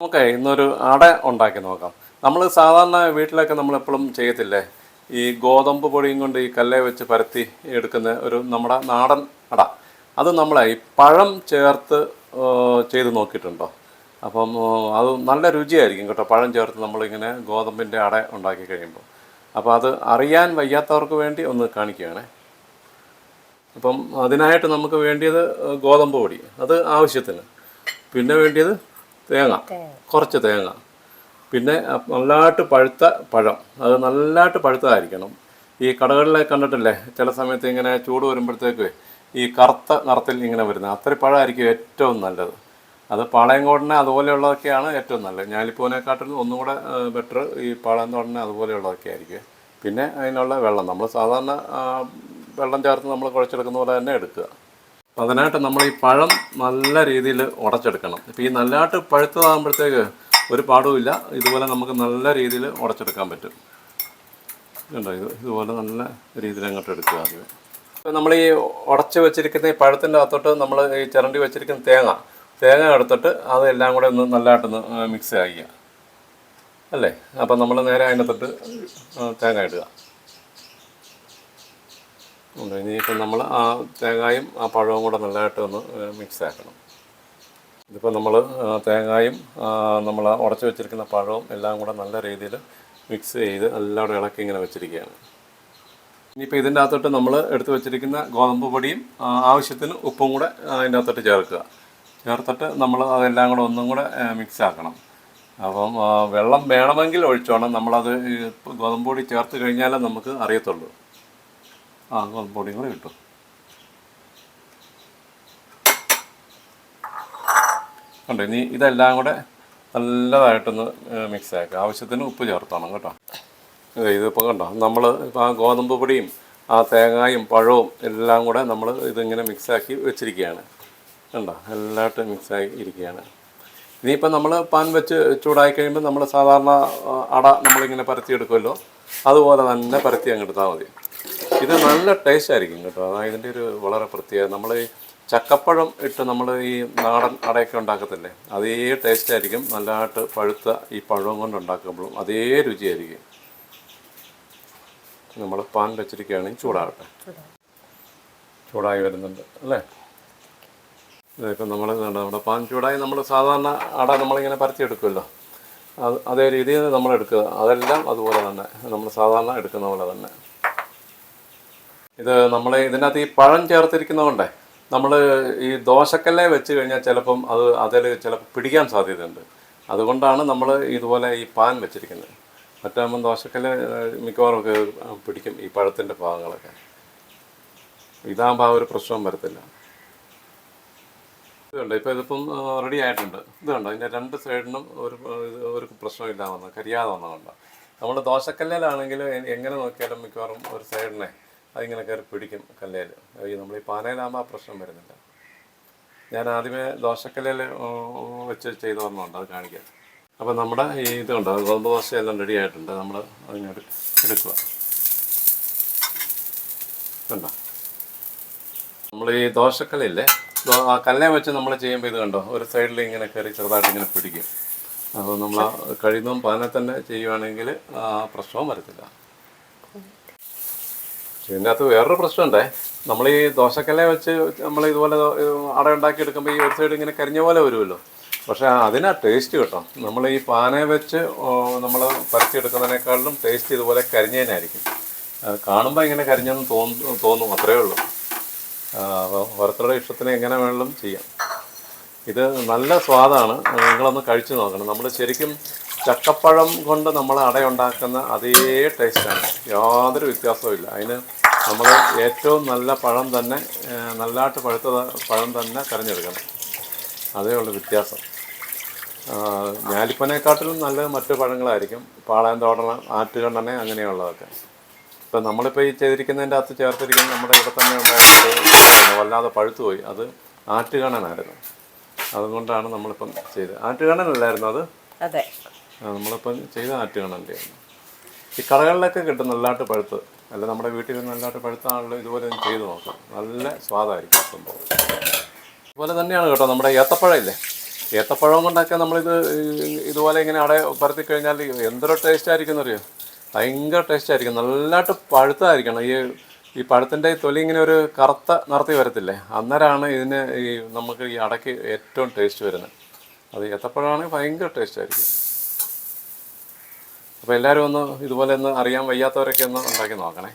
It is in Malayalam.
നമുക്ക് ഇന്നൊരു അട ഉണ്ടാക്കി നോക്കാം. നമ്മൾ സാധാരണ വീട്ടിലൊക്കെ നമ്മളെപ്പോഴും ചെയ്യത്തില്ലേ, ഈ ഗോതമ്പ് പൊടിയും കൊണ്ട് ഈ കല്ലേ വെച്ച് പരത്തി എടുക്കുന്ന ഒരു നമ്മുടെ നാടൻ അട. അത് നമ്മളെ ഈ പഴം ചേർത്ത് ചെയ്ത് നോക്കിയിട്ടുണ്ടോ? അപ്പം അത് നല്ല രുചിയായിരിക്കും കേട്ടോ, പഴം ചേർത്ത് നമ്മളിങ്ങനെ ഗോതമ്പിൻ്റെ അട ഉണ്ടാക്കി കഴിയുമ്പോൾ. അപ്പോൾ അത് അറിയാൻ വയ്യാത്തവർക്ക് വേണ്ടി ഒന്ന് കാണിക്കുകയാണേ. അപ്പം അതിനായിട്ട് നമുക്ക് വേണ്ടിയത് ഗോതമ്പ് പൊടി, അത് ആവശ്യത്തിന്. പിന്നെ വേണ്ടിയത് തേങ്ങ, കുറച്ച് തേങ്ങ. പിന്നെ നല്ലതായിട്ട് പഴുത്ത പഴം, അത് നല്ലതായിട്ട് പഴുത്തതായിരിക്കണം. ഈ കടകളിലെ കണ്ടിട്ടില്ലേ, ചില സമയത്ത് ഇങ്ങനെ ചൂട് വരുമ്പോഴത്തേക്ക് ഈ കറുത്ത നിറത്തിൽ ഇങ്ങനെ വരുന്നത്, അത്ര പഴമായിരിക്കും ഏറ്റവും നല്ലത്. അത് പാളയംകോടനെ അതുപോലെയുള്ളതൊക്കെയാണ് ഏറ്റവും നല്ലത്. ഞാലിപ്പൂവിനെക്കാട്ടിലും ഒന്നും കൂടെ ബെറ്റർ ഈ പാളയംകോടനെ അതുപോലെയുള്ളതൊക്കെ ആയിരിക്കും. പിന്നെ അതിനുള്ള വെള്ളം നമ്മൾ സാധാരണ വെള്ളം ചേർത്ത് നമ്മൾ കുഴച്ചെടുക്കുന്ന പോലെ തന്നെ എടുക്കുക. അതിനായിട്ട് നമ്മൾ ഈ പഴം നല്ല രീതിയിൽ ഉടച്ചെടുക്കണം. ഇപ്പോൾ ഈ നല്ലതായിട്ട് പഴുത്തതാകുമ്പോഴത്തേക്ക് ഒരു പാടുമില്ല, ഇതുപോലെ നമുക്ക് നല്ല രീതിയിൽ ഉടച്ചെടുക്കാൻ പറ്റും. കണ്ടോ, ഇതുപോലെ നല്ല രീതിയിൽ അങ്ങോട്ട് എടുക്കുക. ആദ്യം ഇപ്പോൾ നമ്മൾ ഈ ഉടച്ച് വെച്ചിരിക്കുന്ന ഈ പഴത്തിൻ്റെ അകത്തോട്ട് നമ്മൾ ഈ ചിരണ്ടി വെച്ചിരിക്കുന്ന തേങ്ങ എടുത്തിട്ട് അതെല്ലാം കൂടെ ഒന്ന് നല്ലതായിട്ടൊന്ന് മിക്സ് ആക്കുക അല്ലേ. അപ്പം നമ്മൾ നേരെ അതിനകത്തോട്ട് തേങ്ങ ഇടുക. ഇനിയിപ്പം നമ്മൾ ആ തേങ്ങായും ആ പഴവും കൂടെ നല്ലതായിട്ട് ഒന്ന് മിക്സ് ആക്കണം. ഇതിപ്പോൾ നമ്മൾ തേങ്ങായും നമ്മൾ ഉടച്ച് വെച്ചിരിക്കുന്ന പഴവും എല്ലാം കൂടെ നല്ല രീതിയിൽ മിക്സ് ചെയ്ത് എല്ലാവരും ഇളക്കി ഇങ്ങനെ വെച്ചിരിക്കുകയാണ്. ഇനിയിപ്പോൾ ഇതിൻ്റെ അകത്തോട്ട് നമ്മൾ എടുത്ത് വെച്ചിരിക്കുന്ന ഗോതമ്പ് പൊടിയും ആവശ്യത്തിന് ഉപ്പും കൂടെ അതിൻ്റെ അകത്തോട്ട് ചേർത്തിട്ട് നമ്മൾ അതെല്ലാം കൂടെ ഒന്നും കൂടെ മിക്സ് ആക്കണം. അപ്പം വെള്ളം വേണമെങ്കിൽ ഒഴിച്ചോണം. നമ്മളത് ഗോതമ്പ് പൊടി ചേർത്ത് കഴിഞ്ഞാലേ നമുക്ക് അറിയത്തുള്ളൂ. ഗോതമ്പ് പൊടിയും കൂടെ കിട്ടും. കണ്ടോ, ഇനി ഇതെല്ലാം കൂടെ നല്ലതായിട്ടൊന്ന് മിക്സ് ആക്കുക. ആവശ്യത്തിന് ഉപ്പ് ചേർത്തോണം കേട്ടോ. ഇതിപ്പോൾ കണ്ടോ, നമ്മൾ ഇപ്പോൾ ആ ഗോതമ്പ് പൊടിയും ആ തേങ്ങായും പഴവും എല്ലാം കൂടെ നമ്മൾ ഇതിങ്ങനെ മിക്സാക്കി വെച്ചിരിക്കുകയാണ്. കണ്ടോ, എല്ലായിട്ട് മിക്സായി ഇരിക്കുകയാണ്. ഇനിയിപ്പോൾ നമ്മൾ പാൻ വെച്ച് ചൂടായി കഴിയുമ്പോൾ നമ്മൾ സാധാരണ അട നമ്മളിങ്ങനെ പരത്തിയെടുക്കുമല്ലോ, അതുപോലെ തന്നെ പരത്തി അങ്ങ് എടുത്താൽ മതി. ഇത് നല്ല ടേസ്റ്റ് ആയിരിക്കും കേട്ടോ. അതായത് ഇതിൻ്റെ ഒരു വളരെ പ്രത്യേകത, നമ്മൾ ഈ ചക്കപ്പഴം ഇട്ട് നമ്മൾ ഈ നാടൻ അടയൊക്കെ ഉണ്ടാക്കത്തില്ലേ, അതേ ടേസ്റ്റ് ആയിരിക്കും നല്ലതായിട്ട് പഴുത്ത ഈ പഴവും കൊണ്ട് ഉണ്ടാക്കുമ്പോഴും അതേ രുചിയായിരിക്കും. നമ്മൾ പാൻ വെച്ചിരിക്കുകയാണെങ്കിൽ ചൂടാകട്ടെ. ചൂടായി വരുന്നുണ്ട് അല്ലേ. ഇപ്പം നമ്മുടെ പാൻ ചൂടായി നമ്മൾ സാധാരണ അട നമ്മളിങ്ങനെ പരത്തിയെടുക്കുമല്ലോ, അതേ രീതിയിൽ നമ്മൾ എടുക്കുക. അതെല്ലാം അതുപോലെ തന്നെ നമ്മൾ സാധാരണ എടുക്കുന്ന പോലെ തന്നെ. ഇത് നമ്മൾ ഇതിനകത്ത് ഈ പഴം ചേർത്തിരിക്കുന്നതുകൊണ്ടേ നമ്മൾ ഈ ദോശക്കല്ലേ വെച്ച് കഴിഞ്ഞാൽ ചിലപ്പം അതിൽ ചിലപ്പോൾ പിടിക്കാൻ സാധ്യതയുണ്ട്. അതുകൊണ്ടാണ് നമ്മൾ ഇതുപോലെ ഈ പാൻ വെച്ചിരിക്കുന്നത്. മറ്റാകുമ്പം ദോശക്കല്ല് മിക്കവാറും ഒക്കെ പിടിക്കും ഈ പഴത്തിൻ്റെ ഭാഗങ്ങളൊക്കെ. ഇതാകുമ്പോൾ ആ ഒരു പ്രശ്നം വരത്തില്ല. ഇതുണ്ട്, ഇപ്പോൾ ഇതിപ്പം റെഡി ആയിട്ടുണ്ട്. ഇത് കണ്ടോ, ഇതിൻ്റെ രണ്ട് സൈഡിനും ഒരു പ്രശ്നമില്ലാതെ വന്നത്, കരിയാതെ വന്നതുകൊണ്ട്. നമ്മൾ ദോശക്കല്ലിലാണെങ്കിൽ എങ്ങനെ നോക്കിയാലും മിക്കവാറും ഒരു സൈഡിനെ അതിങ്ങനെ കയറി പിടിക്കും കല്ലേൽ. നമ്മൾ ഈ പാനയിലാകുമ്പോൾ ആ പ്രശ്നം വരുന്നില്ല. ഞാൻ ആദ്യമേ ദോശക്കല്ലിൽ വെച്ച് ചെയ്ത് വന്നുണ്ട്, അത് കാണിക്കാം. അപ്പോൾ നമ്മുടെ ഈ ഇതുണ്ട്, ഗോതമ്പ് ദോശ എല്ലാം റെഡി ആയിട്ടുണ്ട്. നമ്മൾ അതിങ്ങോട്ട് എടുക്കുക. കണ്ടോ, നമ്മൾ ഈ ദോശക്കല്ലില്ലേ, ആ കല്ലേ വെച്ച് നമ്മൾ ചെയ്യുമ്പോൾ ഇത് കണ്ടോ, ഒരു സൈഡിൽ ഇങ്ങനെ കയറി ചെറുതായിട്ട് ഇങ്ങനെ പിടിക്കും. അപ്പോൾ നമ്മൾ കഴിയുന്നതും പാനെ തന്നെ ചെയ്യുവാണെങ്കിൽ ആ പ്രശ്നവും വരത്തില്ല. ഇതിൻ്റെ അകത്ത് വേറൊരു പ്രശ്നമുണ്ടേ, നമ്മൾ ഈ ദോശക്കല്ലെ വെച്ച് നമ്മൾ ഇതുപോലെ അട ഉണ്ടാക്കി എടുക്കുമ്പോൾ ഈ ഒരു സൈഡ് ഇങ്ങനെ കരിഞ്ഞ പോലെ വരുമല്ലോ. പക്ഷേ അതിനാ ടേസ്റ്റ് കേട്ടോ. നമ്മൾ ഈ പാനെ വെച്ച് നമ്മൾ പരത്തിയെടുക്കുന്നതിനേക്കാളും ടേസ്റ്റ് ഇതുപോലെ കരിഞ്ഞതിനായിരിക്കും. കാണുമ്പോൾ ഇങ്ങനെ കരിഞ്ഞെന്ന് തോന്നും, അത്രയേ ഉള്ളൂ. അപ്പോൾ ഓരോരുത്തരുടെ ഇഷ്ടത്തിന് എങ്ങനെ വേണമെങ്കിലും ചെയ്യാം. ഇത് നല്ല സ്വാദാണ്, നിങ്ങളൊന്ന് കഴിച്ചു നോക്കണം. നമ്മൾ ശരിക്കും ചക്കപ്പഴം കൊണ്ട് നമ്മൾ അടയുണ്ടാക്കുന്ന അതേ ടേസ്റ്റാണ്, യാതൊരു വ്യത്യാസവും ഇല്ല. അതിന് നമ്മൾ ഏറ്റവും നല്ല പഴം തന്നെ, നല്ലതായിട്ട് പഴുത്ത പഴം തന്നെ തിരഞ്ഞെടുക്കണം. അതേ ഉള്ളൂ വ്യത്യാസം. ഞാലിപ്പനേക്കാട്ടിലും നല്ലത് മറ്റു പഴങ്ങളായിരിക്കും, പാളയംതോടന, ആറ്റുകണ്ണനെ, അങ്ങനെയുള്ളതൊക്കെ. ഇപ്പം നമ്മളിപ്പോൾ ഈ ചെയ്തിരിക്കുന്നതിൻ്റെ അകത്ത് ചേർത്തിരിക്കുന്ന നമ്മുടെ ഇവിടെ തന്നെ ഉണ്ടായിരുന്നത് വല്ലാതെ പഴുത്തുപോയി. അത് ആറ്റുകണ്ണനായിരുന്നു, അതുകൊണ്ടാണ് നമ്മളിപ്പം ചെയ്തത്. ആറ്റുകണ്ണനല്ലായിരുന്നു അത്? അതെ, നമ്മളിപ്പം ചെയ്ത ആറ്റുകണ്ണൻ്റെ. ഈ കടകളിലൊക്കെ കിട്ടും നല്ലതായിട്ട് പഴുത്ത്. അല്ല, നമ്മുടെ വീട്ടിൽ നല്ലതായിട്ട് പഴുത്താണല്ലോ. ഇതുപോലെ ചെയ്ത് നോക്കാം, നല്ല സ്വാദായിരിക്കും സംഭവം. അതുപോലെ തന്നെയാണ് കേട്ടോ നമ്മുടെ ഏത്തപ്പഴം ഇല്ലേ, ഏത്തപ്പഴം കൊണ്ടൊക്കെ നമ്മളിത് ഇതുപോലെ ഇങ്ങനെ അട പരത്തി കഴിഞ്ഞാൽ എന്തൊരു ടേസ്റ്റ് ആയിരിക്കും എന്നറിയോ? ഭയങ്കര ടേസ്റ്റ് ആയിരിക്കും. നല്ലതായിട്ട് പഴുത്തതായിരിക്കണം. ഈ പഴത്തിൻ്റെ തൊലി ഇങ്ങനെ ഒരു കറുത്ത നിറത്തി വരത്തില്ലേ, അന്നേരമാണ് ഇതിന് നമുക്ക് ഈ അടയ്ക്ക് ഏറ്റവും ടേസ്റ്റ് വരുന്നത്. അത് ഏത്തപ്പഴമാണെങ്കിൽ ഭയങ്കര ടേസ്റ്റ് ആയിരിക്കും. അപ്പോൾ എല്ലാവരും ഒന്ന് ഇതുപോലെ ഒന്ന് അറിയാൻ വയ്യാത്തവരൊക്കെ ഒന്ന് ഉണ്ടാക്കി നോക്കണേ.